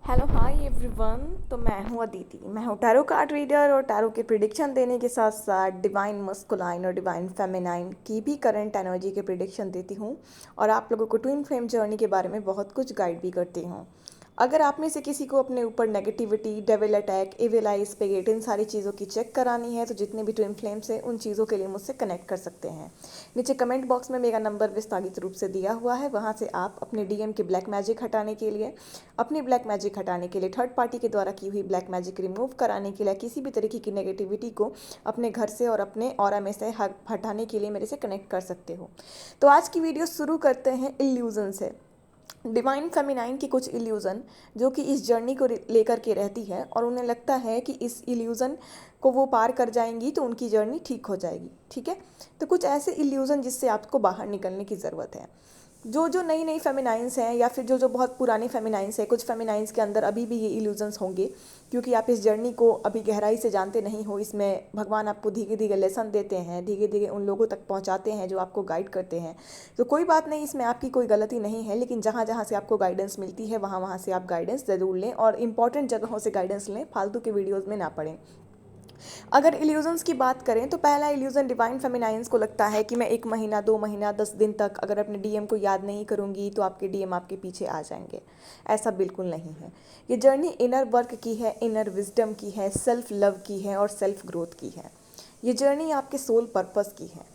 Hello hi everyone. तो मैं हूँ अदिति। मैं हूँ टैरो कार्ड रीडर और टैरो के प्रिडिक्शन देने के साथ साथ डिवाइन मस्कुलाइन और डिवाइन फेमिनाइन की भी करंट एनर्जी के प्रिडिक्शन देती हूँ और आप लोगों को ट्विन फ्लेम जर्नी के बारे में बहुत कुछ गाइड भी करती हूँ। अगर आप में से किसी को अपने ऊपर negativity, devil attack, evil eye, spirit, इन सारी चीज़ों की चेक करानी है तो जितने भी ट्विन फ्लेम्स हैं उन चीज़ों के लिए मुझसे कनेक्ट कर सकते हैं। नीचे कमेंट बॉक्स में मेरा नंबर विस्तारित रूप से दिया हुआ है, वहाँ से आप अपने डीएम के ब्लैक मैजिक हटाने के लिए, अपनी ब्लैक मैजिक हटाने के लिए, थर्ड पार्टी के द्वारा की हुई ब्लैक मैजिक रिमूव कराने के लिए, किसी भी तरीके की नेगेटिविटी को अपने घर से और अपने ऑरा में से हटाने के लिए मेरे से कनेक्ट कर सकते हो। तो आज की वीडियो शुरू करते हैं इल्यूजन से। डिवाइन फेमिनाइन की कुछ इल्यूज़न जो कि इस जर्नी को लेकर के रहती है और उन्हें लगता है कि इस इल्यूज़न को वो पार कर जाएंगी तो उनकी जर्नी ठीक हो जाएगी। ठीक है, तो कुछ ऐसे इल्यूज़न जिससे आपको बाहर निकलने की ज़रूरत है। जो जो नई नई फेमिनाइंस हैं या फिर जो जो बहुत पुरानी फेमिनाइंस है, कुछ फेमिनाइंस के अंदर अभी भी ये इल्यूजन्स होंगे क्योंकि आप इस जर्नी को अभी गहराई से जानते नहीं हो। इसमें भगवान आपको धीरे धीरे लेसन देते हैं, धीरे धीरे उन लोगों तक पहुंचाते हैं जो आपको गाइड करते हैं। तो कोई बात नहीं, इसमें आपकी कोई गलती नहीं है, लेकिन जहाँ जहाँ से आपको गाइडेंस मिलती है वहाँ वहाँ से आप गाइडेंस ज़रूर लें और इंपॉर्टेंट जगहों से गाइडेंस लें, फालतू के वीडियोज़ में ना पड़ें। अगर इल्यूजन्स की बात करें तो पहला इल्यूजन डिवाइन फेमिनाइंस को लगता है कि मैं 1 महीना, 2 महीना, 10 दिन तक अगर अपने डीएम को याद नहीं करूँगी तो आपके डीएम आपके पीछे आ जाएंगे। ऐसा बिल्कुल नहीं है। ये जर्नी इनर वर्क की है, इनर विजडम की है, सेल्फ लव की है और सेल्फ ग्रोथ की है। ये जर्नी आपके सोल पर्पस की है।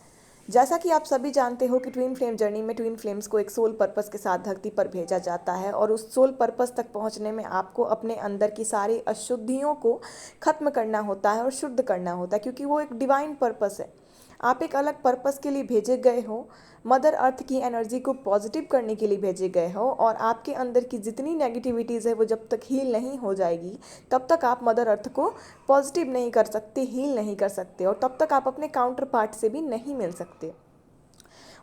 जैसा कि आप सभी जानते हो कि ट्विन फ्लेम जर्नी में ट्विन फ्लेम्स को एक सोल पर्पस के साथ धरती पर भेजा जाता है और उस सोल पर्पस तक पहुंचने में आपको अपने अंदर की सारी अशुद्धियों को ख़त्म करना होता है और शुद्ध करना होता है, क्योंकि वो एक डिवाइन पर्पस है। आप एक अलग पर्पस के लिए भेजे गए हो, मदर अर्थ की एनर्जी को पॉजिटिव करने के लिए भेजे गए हो और आपके अंदर की जितनी नेगेटिविटीज़ है वो जब तक हील नहीं हो जाएगी तब तक आप मदर अर्थ को पॉजिटिव नहीं कर सकते, हील नहीं कर सकते और तब तक आप अपने काउंटर पार्ट से भी नहीं मिल सकते।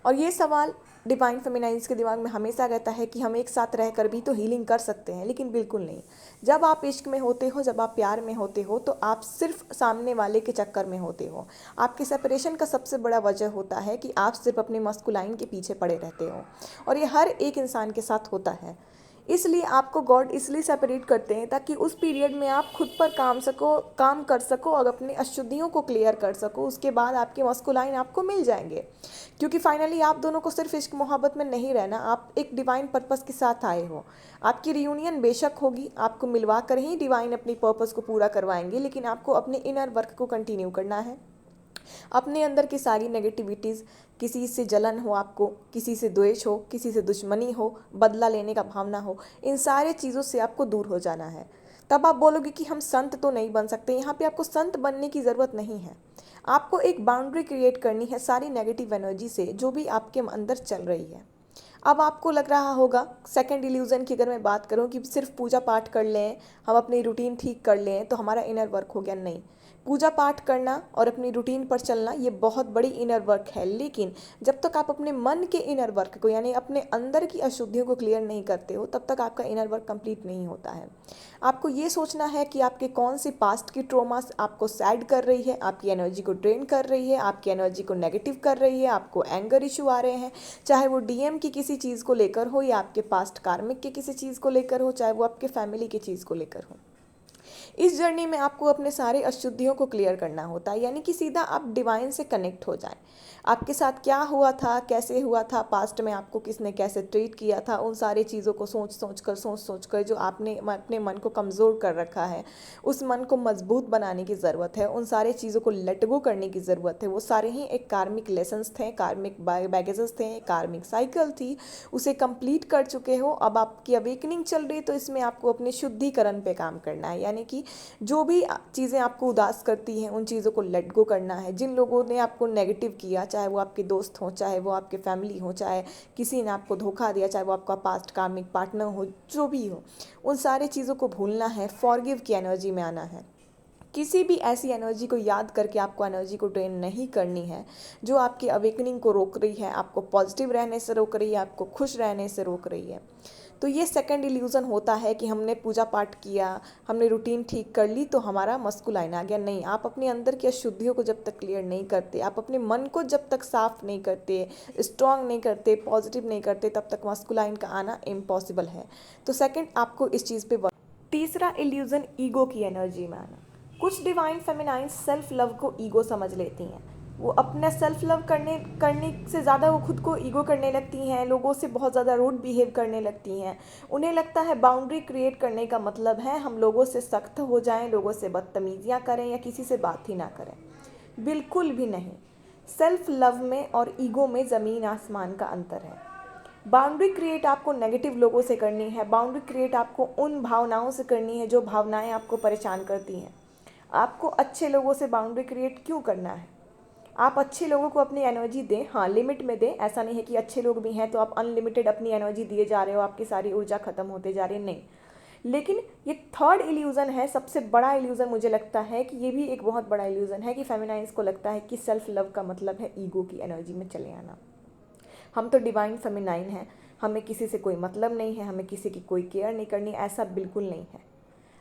और ये सवाल डिवाइन फेमिनाइंस के दिमाग में हमेशा रहता है कि हम एक साथ रहकर भी तो हीलिंग कर सकते हैं, लेकिन बिल्कुल नहीं। जब आप इश्क में होते हो, जब आप प्यार में होते हो तो आप सिर्फ सामने वाले के चक्कर में होते हो। आपके सेपरेशन का सबसे बड़ा वजह होता है कि आप सिर्फ अपने मस्कुलाइन के पीछे पड़े रहते हो और ये हर एक इंसान के साथ होता है। इसलिए आपको गॉड इसलिए सेपरेट करते हैं ताकि उस पीरियड में आप खुद पर काम कर सको और अपनी अशुद्धियों को क्लियर कर सको। उसके बाद आपके मस्कुलाइन आपको मिल जाएंगे, क्योंकि फाइनली आप दोनों को सिर्फ इश्क मोहब्बत में नहीं रहना, आप एक डिवाइन पर्पस के साथ आए हो। आपकी रियूनियन बेशक होगी, आपको मिलवा कर ही डिवाइन अपनी पर्पस को पूरा करवाएंगे, लेकिन आपको अपने इनर वर्क को कंटिन्यू करना है। अपने अंदर की सारी नेगेटिविटीज़, किसी से जलन हो, आपको किसी से द्वेष हो, किसी से दुश्मनी हो, बदला लेने का भावना हो, इन सारे चीज़ों से आपको दूर हो जाना है। तब आप बोलोगे कि हम संत तो नहीं बन सकते। यहाँ पे आपको संत बनने की ज़रूरत नहीं है। आपको एक बाउंड्री क्रिएट करनी है सारी नेगेटिव एनर्जी से जो भी आपके अंदर चल रही है। अब आपको लग रहा होगा, सेकंड इल्यूज़न की अगर मैं बात करूं कि सिर्फ पूजा पाठ कर लें, हम अपनी रूटीन ठीक कर लें तो हमारा इनर वर्क हो गया। नहीं, पूजा पाठ करना और अपनी रूटीन पर चलना ये बहुत बड़ी इनर वर्क है, लेकिन जब तक आप अपने मन के इनर वर्क को यानी अपने अंदर की अशुद्धियों को क्लियर नहीं करते हो तब तक आपका इनर वर्क कंप्लीट नहीं होता है। आपको ये सोचना है कि आपके कौन सी पास्ट की ट्रोमास आपको सैड कर रही है, आपकी एनर्जी को ड्रेन कर रही है, आपकी एनर्जी को नेगेटिव कर रही है, आपको एंगर इशू आ रहे हैं, चाहे वो डीएम की किसी चीज़ को लेकर हो या आपके पास्ट कार्मिक के किसी चीज़ को लेकर हो, चाहे वो आपके फैमिली की चीज़ को लेकर हो। इस जर्नी में आपको अपने सारे अशुद्धियों को क्लियर करना होता है, यानी कि सीधा आप डिवाइन से कनेक्ट हो जाएं। आपके साथ क्या हुआ था, कैसे हुआ था, पास्ट में आपको किसने कैसे ट्रीट किया था, उन सारी चीज़ों को सोच कर जो आपने अपने मन को कमज़ोर कर रखा है, उस मन को मजबूत बनाने की ज़रूरत है, उन सारे चीज़ों को लेट गो करने की ज़रूरत है। वो सारे ही एक कार्मिक लेसन्स थे, कार्मिक बैगेजेस थे, कार्मिक साइकिल थी, उसे कंप्लीट कर चुके हो। अब आपकी अवेकनिंग चल रही, तो इसमें आपको अपने शुद्धिकरण पे काम करना है, यानी कि जो भी चीज़ें आपको उदास करती हैं उन चीज़ों को लेट गो करना है। जिन लोगों ने आपको नेगेटिव किया, चाहे वो आपके दोस्त हों, चाहे वो आपके फैमिली हो, चाहे किसी ने आपको धोखा दिया, चाहे वो आपका पास्ट कार्मिक पार्टनर हो, जो भी हो, उन सारी चीज़ों को भूलना है, फॉरगिव की एनर्जी में आना है। किसी भी ऐसी एनर्जी को याद करके आपको एनर्जी को ड्रेन नहीं करनी है जो आपकी अवेकनिंग को रोक रही है, आपको पॉजिटिव रहने से रोक रही है, आपको खुश रहने से रोक रही है। तो ये सेकंड इल्यूज़न होता है कि हमने पूजा पाठ किया, हमने रूटीन ठीक कर ली तो हमारा मस्कुलाइन आ गया। नहीं, आप अपने अंदर की अशुद्धियों को जब तक क्लियर नहीं करते, आप अपने मन को जब तक साफ नहीं करते, स्ट्रांग नहीं करते, पॉजिटिव नहीं करते, तब तक मस्कुलाइन का आना इम्पॉसिबल है। तो सेकंड, आपको इस चीज़ पे तीसरा इल्यूज़न ईगो की एनर्जी में आना। कुछ डिवाइन फेमिनाइन सेल्फ लव को ईगो समझ लेती हैं। वो अपना सेल्फ लव करने से ज़्यादा वो खुद को ईगो करने लगती हैं, लोगों से बहुत ज़्यादा रूड बिहेव करने लगती हैं। उन्हें लगता है बाउंड्री क्रिएट करने का मतलब है हम लोगों से सख्त हो जाएं, लोगों से बदतमीज़ियाँ करें या किसी से बात ही ना करें। बिल्कुल भी नहीं। सेल्फ लव में और ईगो में ज़मीन आसमान का अंतर है। बाउंड्री क्रिएट आपको नेगेटिव लोगों से करनी है। बाउंड्री क्रिएट आपको उन भावनाओं से करनी है जो भावनाएं आपको परेशान करती हैं। आपको अच्छे लोगों से बाउंड्री क्रिएट क्यों करना है? आप अच्छे लोगों को अपनी एनर्जी दें, हाँ लिमिट में दें। ऐसा नहीं है कि अच्छे लोग भी हैं तो आप अनलिमिटेड अपनी एनर्जी दिए जा रहे हो, आपकी सारी ऊर्जा खत्म होते जा रही है, नहीं। लेकिन ये थर्ड इल्यूज़न है, सबसे बड़ा इल्यूज़न मुझे लगता है कि ये भी एक बहुत बड़ा इल्यूज़न है कि फेमिनाइन्स को लगता है कि सेल्फ लव का मतलब है ईगो की एनर्जी में चले आना। हम तो डिवाइन फेमिनाइन हैं, हमें किसी से कोई मतलब नहीं है, हमें किसी की कोई केयर नहीं करनी, ऐसा बिल्कुल नहीं है।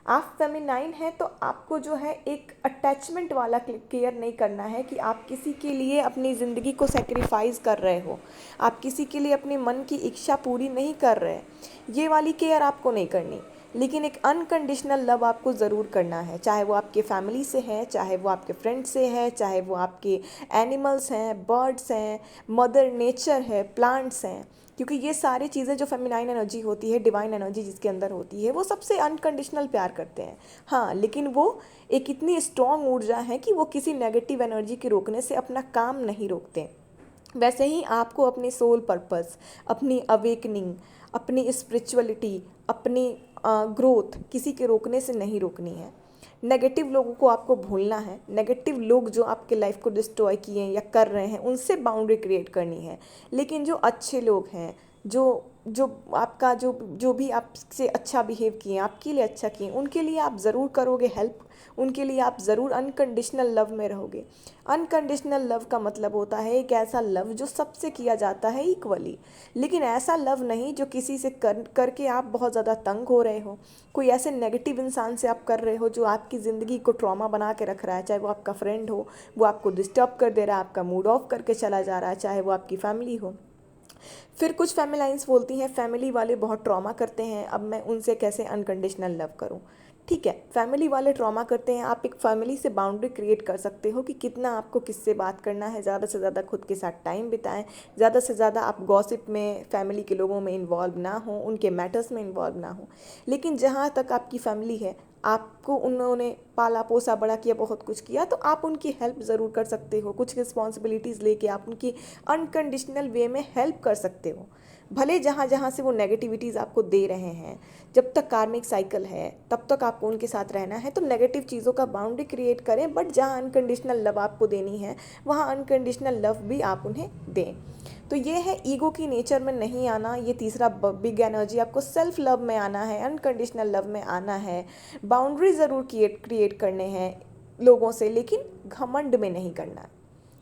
आप फेमिनाइन हैं तो आपको जो है एक अटैचमेंट वाला केयर नहीं करना है कि आप किसी के लिए अपनी ज़िंदगी को सेक्रीफाइस कर रहे हो, आप किसी के लिए अपने मन की इच्छा पूरी नहीं कर रहे, ये वाली केयर आपको नहीं करनी। लेकिन एक अनकंडीशनल लव आपको ज़रूर करना है, चाहे वो आपके फैमिली से है, चाहे वो आपके फ्रेंड से है, चाहे वो आपके एनिमल्स हैं, बर्ड्स हैं, मदर नेचर है, प्लांट्स हैं। क्योंकि ये सारी चीज़ें जो फेमिनाइन एनर्जी होती है, डिवाइन एनर्जी जिसके अंदर होती है, वो सबसे अनकंडीशनल प्यार करते हैं। हाँ, लेकिन वो एक इतनी स्ट्रॉन्ग ऊर्जा है कि वो किसी नेगेटिव एनर्जी के रोकने से अपना काम नहीं रोकते। वैसे ही आपको अपनी सोल पर्पस, अपनी अवेकनिंग, अपनी स्पिरिचुअलिटी, अपनी ग्रोथ किसी के रोकने से नहीं रोकनी है। नेगेटिव लोगों को आपको भूलना है। नेगेटिव लोग जो आपके लाइफ को डिस्ट्रॉय किए या कर रहे हैं उनसे बाउंड्री क्रिएट करनी है। लेकिन जो अच्छे लोग हैं, जो जो आपका जो भी आपसे अच्छा बिहेव किए, आपके लिए अच्छा किए, उनके लिए आप ज़रूर करोगे हेल्प, उनके लिए आप ज़रूर अनकंडीशनल लव में रहोगे। अनकंडीशनल लव का मतलब होता है एक ऐसा लव जो सबसे किया जाता है इक्वली, लेकिन ऐसा लव नहीं जो किसी से करके आप बहुत ज़्यादा तंग हो रहे हो। कोई ऐसे नेगेटिव इंसान से आप कर रहे हो जो आपकी ज़िंदगी को ट्रॉमा बना के रख रहा है, चाहे वो आपका फ्रेंड हो, वो आपको डिस्टर्ब कर दे रहा है, आपका मूड ऑफ करके चला जा रहा है, चाहे वो आपकी फैमिली हो। फिर कुछ फैमिलाइंस बोलती हैं फैमिली वाले बहुत ट्रॉमा करते हैं, अब मैं उनसे कैसे अनकंडीशनल लव करूं। ठीक है, फैमिली वाले ट्रॉमा करते हैं, आप एक फैमिली से बाउंड्री क्रिएट कर सकते हो कि कितना आपको किससे बात करना है। ज़्यादा से ज़्यादा खुद के साथ टाइम बिताएं, ज़्यादा से ज़्यादा आप गॉसिप में फैमिली के लोगों में इन्वॉल्व ना हो, उनके मैटर्स में इन्वॉल्व ना हो। लेकिन जहाँ तक आपकी फैमिली है, आपको उन्होंने पाला पोसा बड़ा किया, बहुत कुछ किया, तो आप उनकी हेल्प ज़रूर कर सकते हो। कुछ रिस्पॉन्सिबिलिटीज़ लेके आप उनकी अनकंडीशनल वे में हेल्प कर सकते हो। भले जहाँ जहाँ से वो नेगेटिविटीज़ आपको दे रहे हैं, जब तक कार्मिक साइकिल है तब तक आपको उनके साथ रहना है, तो नेगेटिव चीज़ों का बाउंड्री क्रिएट करें। बट जहाँ अनकंडीशनल लव आपको देनी है वहाँ अनकंडीशनल लव भी आप उन्हें दें। तो ये है ईगो की नेचर में नहीं आना। ये तीसरा बिग एनर्जी, आपको सेल्फ लव में आना है, अनकंडीशनल लव में आना है। बाउंड्री ज़रूर क्रिएट करने हैं लोगों से, लेकिन घमंड में नहीं करना है।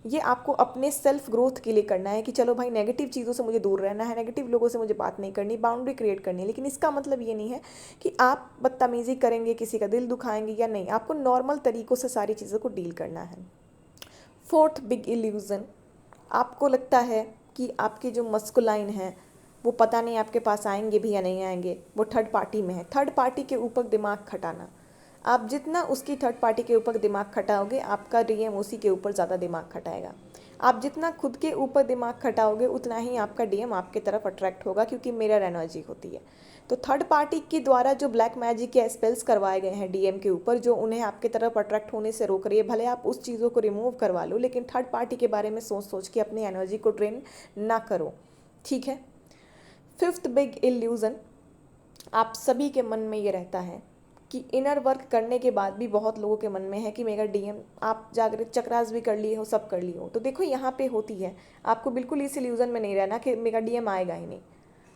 ये आपको अपने सेल्फ ग्रोथ के लिए करना है कि चलो भाई नेगेटिव चीज़ों से मुझे दूर रहना है, नेगेटिव लोगों से मुझे बात नहीं करनी, बाउंड्री क्रिएट करनी है। लेकिन इसका मतलब ये नहीं है कि आप बदतमीज़ी करेंगे, किसी का दिल दुखाएंगे या नहीं। आपको नॉर्मल तरीक़ों से सारी चीज़ों को डील करना है। फोर्थ बिग इल्यूज़न, आपको लगता है कि आपके जो मस्कुलाइन हैं वो पता नहीं आपके पास आएंगे भी या नहीं आएंगे, वो थर्ड पार्टी में है। थर्ड पार्टी के ऊपर दिमाग खटाना, आप जितना उसकी थर्ड पार्टी के ऊपर दिमाग खटाओगे आपका डीएम उसी के ऊपर ज़्यादा दिमाग खटाएगा। आप जितना खुद के ऊपर दिमाग खटाओगे उतना ही आपका डीएम आपके तरफ अट्रैक्ट होगा, क्योंकि मिरर एनर्जी होती है। तो थर्ड पार्टी के द्वारा जो ब्लैक मैजिक या स्पेल्स करवाए गए हैं डीएम के ऊपर, जो उन्हें आपके तरफ अट्रैक्ट होने से रोक रही है, भले आप उस चीज़ों को रिमूव करवा लो, लेकिन थर्ड पार्टी के बारे में सोच सोच के अपनी एनर्जी को ड्रेन ना करो, ठीक है। फिफ्थ बिग इल्यूज़न, आप सभी के मन में ये रहता है कि इनर वर्क करने के बाद भी बहुत लोगों के मन में है कि मेरा डीएम, आप जागृत चक्रास भी कर लिए हो, सब कर लिए हो, तो देखो यहाँ पे होती है, आपको बिल्कुल इस इल्यूज़न में नहीं रहना कि मेरा डीएम आएगा ही नहीं।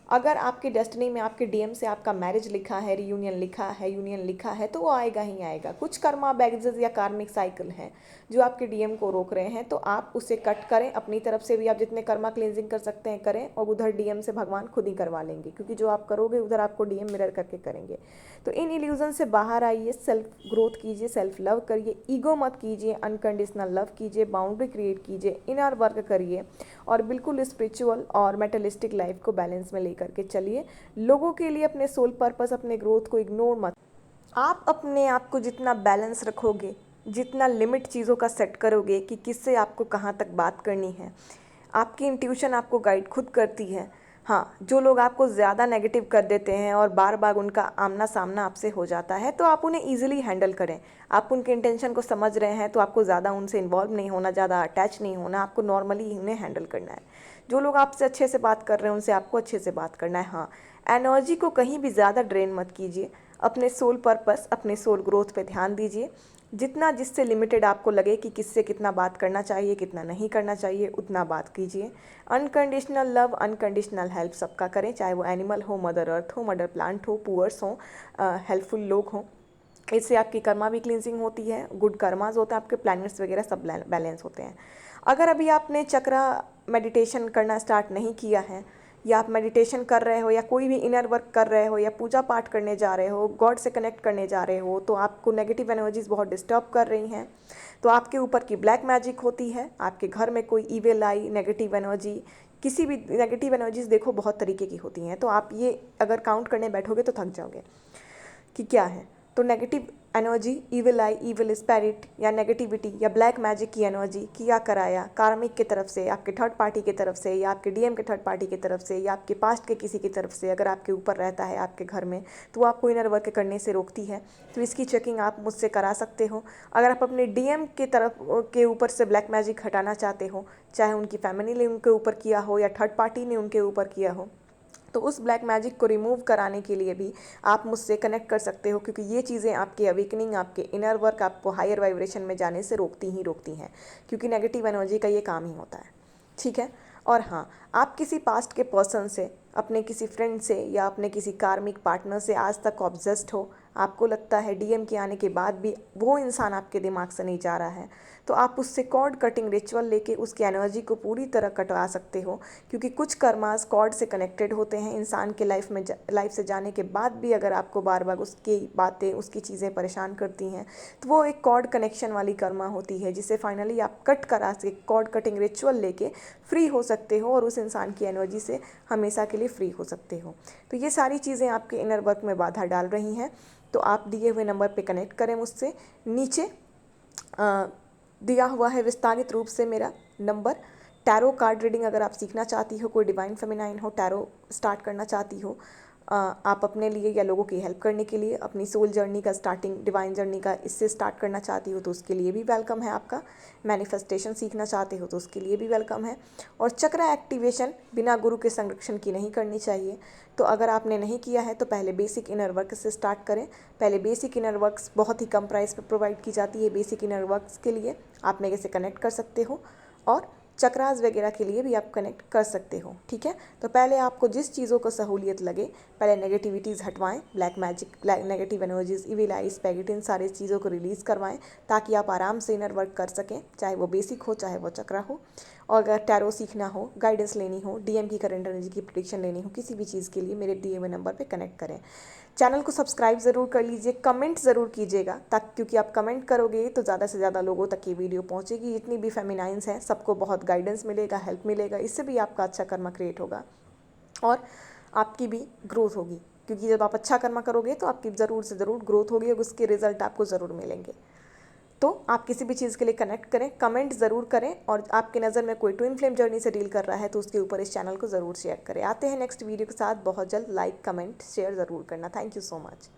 अगर आपके डेस्टिनी में आपके डीएम से आपका मैरिज लिखा है, रियूनियन लिखा है, यूनियन लिखा है, तो वो आएगा ही आएगा। कुछ कर्मा बैगेजेस या कार्मिक साइकिल हैं जो आपके डीएम को रोक रहे हैं, तो आप उसे कट करें। अपनी तरफ से भी आप जितने कर्मा क्लेंजिंग कर सकते हैं करें, और उधर डीएम से भगवान खुद ही करवा लेंगे, क्योंकि जो आप करोगे उधर आपको डीएम मिरर करके करेंगे। तो इन इल्यूजन से बाहर आइए, सेल्फ ग्रोथ कीजिए, सेल्फ लव करिए, ईगो मत कीजिए, अनकंडीशनल लव कीजिए, बाउंड्री क्रिएट कीजिए, इनर वर्क करिए, और बिल्कुल स्पिरिचुअल और मेटलिस्टिक लाइफ को बैलेंस में लेकर के चलिए। लोगों के लिए अपने सोल पर्पस, अपने ग्रोथ को इग्नोर मत। आप अपने आप को जितना बैलेंस रखोगे, जितना लिमिट चीज़ों का सेट करोगे कि किससे आपको कहाँ तक बात करनी है, आपकी इंट्यूशन आपको गाइड खुद करती है। हाँ, जो लोग आपको ज़्यादा नेगेटिव कर देते हैं और बार बार उनका आमना सामना आपसे हो जाता है, तो आप उन्हें ईजिली हैंडल करें। आप उनके इंटेंशन को समझ रहे हैं तो आपको ज़्यादा उनसे इन्वॉल्व नहीं होना, ज़्यादा अटैच नहीं होना, आपको नॉर्मली उन्हें हैंडल करना है। जो लोग आपसे अच्छे से बात कर रहे हैं उनसे आपको अच्छे से बात करना है। हाँ, एनर्जी को कहीं भी ज़्यादा ड्रेन मत कीजिए। अपने सोल पर्पस, अपने सोल ग्रोथ पे ध्यान दीजिए। जितना जिससे लिमिटेड आपको लगे कि किससे कितना बात करना चाहिए, कितना नहीं करना चाहिए, उतना बात कीजिए। अनकंडीशनल लव, अनकंडीशनल हेल्प सबका करें, चाहे वो एनिमल हो, मदर अर्थ हो, मदर प्लांट हो, पुअर्स हो, हेल्पफुल लोग हों। इससे आपकी कर्मा भी क्लिनजिंग होती है, गुड कर्माज होता है, आपके प्लैनेट्स वगैरह सब बैलेंस होते हैं। अगर अभी आपने चक्रा मेडिटेशन करना स्टार्ट नहीं किया है, या आप मेडिटेशन कर रहे हो, या कोई भी इनर वर्क कर रहे हो, या पूजा पाठ करने जा रहे हो, गॉड से कनेक्ट करने जा रहे हो, तो आपको नेगेटिव एनर्जीज बहुत डिस्टर्ब कर रही हैं, तो आपके ऊपर की ब्लैक मैजिक होती है, आपके घर में कोई ईविल आई, नेगेटिव एनर्जी, किसी भी नेगेटिव एनर्जीज देखो बहुत तरीके की होती हैं, तो आप ये अगर काउंट करने बैठोगे तो थक जाओगे कि क्या है। तो नेगेटिव एनर्जी, ईविल आई, ईविल स्पिरिट या नेगेटिविटी या ब्लैक मैजिक की एनर्जी किया कराया कार्मिक की तरफ से, आपके थर्ड पार्टी की तरफ से, या आपके डीएम के थर्ड पार्टी की तरफ से, या आपके पास्ट के किसी की तरफ से अगर आपके ऊपर रहता है आपके घर में, तो वो आपको इनर वर्क करने से रोकती है। तो इसकी चेकिंग आप मुझसे करा सकते हो। अगर आप अपने डीएम के तरफ के ऊपर से ब्लैक मैजिक हटाना चाहते हो, चाहे उनकी फैमिली ने उनके ऊपर किया हो या थर्ड पार्टी ने उनके ऊपर किया हो, तो उस ब्लैक मैजिक को रिमूव कराने के लिए भी आप मुझसे कनेक्ट कर सकते हो, क्योंकि ये चीज़ें आपके अवेकनिंग, आपके इनर वर्क, आपको हायर वाइब्रेशन में जाने से रोकती ही रोकती हैं, क्योंकि नेगेटिव एनर्जी का ये काम ही होता है। ठीक है। और हाँ, आप किसी पास्ट के पर्सन से, अपने किसी फ्रेंड से या अपने किसी कार्मिक पार्टनर से आज तक ऑब्सेस्ड हो, आपको लगता है डीएम के आने के बाद भी वो इंसान आपके दिमाग से नहीं जा रहा है, तो आप उससे कॉर्ड कटिंग रिचुअल लेके उसकी एनर्जी को पूरी तरह कटवा सकते हो। क्योंकि कुछ कर्मास कॉर्ड से कनेक्टेड होते हैं, इंसान के लाइफ से जाने के बाद भी अगर आपको बार बार उसकी बातें, उसकी चीज़ें परेशान करती हैं, तो वो एक कॉर्ड कनेक्शन वाली कर्मा होती है, जिसे फाइनली आप कट करा से कॉर्ड कटिंग रिचुअल लेके फ्री हो सकते हो और उस इंसान की एनर्जी से हमेशा के लिए फ्री हो सकते हो। तो ये सारी चीज़ें आपके इनर वर्क में बाधा डाल रही हैं, तो आप दिए हुए नंबर पे कनेक्ट करें मुझसे। नीचे दिया हुआ है विस्तारित रूप से मेरा नंबर। टैरो कार्ड रीडिंग अगर आप सीखना चाहती हो, कोई डिवाइन फेमिनाइन हो, टैरो स्टार्ट करना चाहती हो, आप अपने लिए या लोगों की हेल्प करने के लिए, अपनी सोल जर्नी का स्टार्टिंग, डिवाइन जर्नी का इससे स्टार्ट करना चाहती हो तो उसके लिए भी वेलकम है आपका। मैनिफेस्टेशन सीखना चाहते हो तो उसके लिए भी वेलकम है। और चक्र एक्टिवेशन बिना गुरु के संरक्षण की नहीं करनी चाहिए। तो अगर आपने नहीं किया है तो पहले बेसिक इनर वर्क से स्टार्ट करें। पहले बेसिक इनर वर्क्स बहुत ही कम प्राइस पर प्रोवाइड की जाती है। बेसिक इनर वर्क्स के लिए आप मेरे से कनेक्ट कर सकते हो, और चक्रास वगैरह के लिए भी आप कनेक्ट कर सकते हो। ठीक है। तो पहले आपको जिस चीज़ों को सहूलियत लगे, पहले नेगेटिविटीज़ हटवाएं, black magic, negative energies, evil eye, spirit, इन सारी चीज़ों को रिलीज़ करवाएं, ताकि आप आराम से इनर वर्क कर सकें, चाहे वो बेसिक हो चाहे वो चक्रा हो। और अगर टैरो सीखना हो, गाइडेंस लेनी हो, डीएम की करंट एनर्जी की प्रेडिक्शन लेनी हो, किसी भी चीज़ के लिए मेरे दिए हुए नंबर पर कनेक्ट करें। चैनल को सब्सक्राइब ज़रूर कर लीजिए, कमेंट ज़रूर कीजिएगा, ताकि क्योंकि आप कमेंट करोगे तो ज़्यादा से ज़्यादा लोगों तक ये वीडियो पहुंचेगी। जितनी भी फेमिनाइंस हैं सबको बहुत गाइडेंस मिलेगा, हेल्प मिलेगा, इससे भी आपका अच्छा कर्मा क्रिएट होगा और आपकी भी ग्रोथ होगी। क्योंकि जब आप अच्छा कर्मा करोगे तो आपकी ज़रूर से ज़रूर ग्रोथ होगी और उसके रिजल्ट आपको ज़रूर मिलेंगे। तो आप किसी भी चीज़ के लिए कनेक्ट करें, कमेंट ज़रूर करें, और आपके नज़र में कोई ट्विन फ्लेम जर्नी से डील कर रहा है तो उसके ऊपर इस चैनल को ज़रूर शेयर करें। आते हैं नेक्स्ट वीडियो के साथ बहुत जल्द। लाइक, कमेंट, शेयर ज़रूर करना। Thank you so much.